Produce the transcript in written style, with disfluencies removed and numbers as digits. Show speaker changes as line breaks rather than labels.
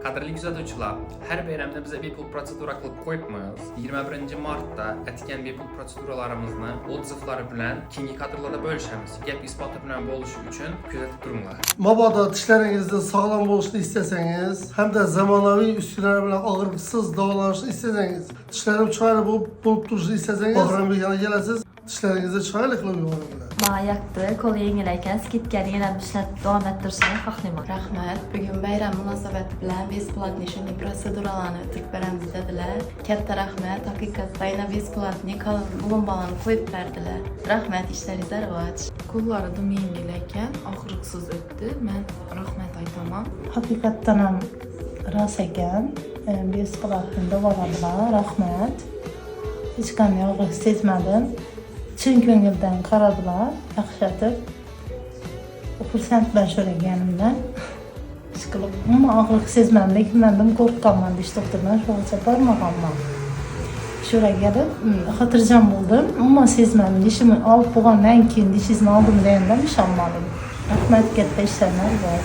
Qadrli kuzatuvchilar, har bayramda biza bepul prosedura qilib qo'yibmiz. 21 martda atgan bepul proseduralarimizni odzivlari bilan keyingi kadrlarda bo'lishamiz. Gap isboti bilan bo'lishi uchun kuzatib turinglar.
Mabodo tishlaringizning sog'lom bo'lishini istasangiz hamda zamonaviy uskunalar bilan og'riqsiz davolanishni istasangiz, tishlarim chiroyli bo'lib turishini istasangiz, Bahraminga kelasiz, tishlaringizni chiroyli qilib yuboradilar.
Yoqdi, qo'li yengil ekan, skidkani yana ishlab davom ettirishni xohlayman.
Rahmat. Bugun bayram munosabati bilan besplatniy proseduralarni o'tirib beramiz dedilar. Katta rahmat. Haqiqatda yana besplatniy bo'lonlarni qo'yib berdilar. Rahmat, ishlaringizga rivoj.
Qo'llarim yengil ekan, og'riqsiz o'tdi. Men rahmat aytaman.
Haqiqatdan ham rost ekan. Besplatniy davoladilar. Rahmat. Hech qanday og'riq sezmadim. Chin ko'ngildan qaradilar, yaxshatib. Xursandman so'raganimdan. Hech qilib, umuman og'riq sezmadim, lekin mendan qo'rqqanman deyish doktordan shunaqa bormaganman. So'ragandim, xotirjam bo'ldim, umuman sezmadim. Dishimni olib bo'lgandan keyin dishingizni oldim deganda ishonmadim. Rahmat, katta ishlarlar bor.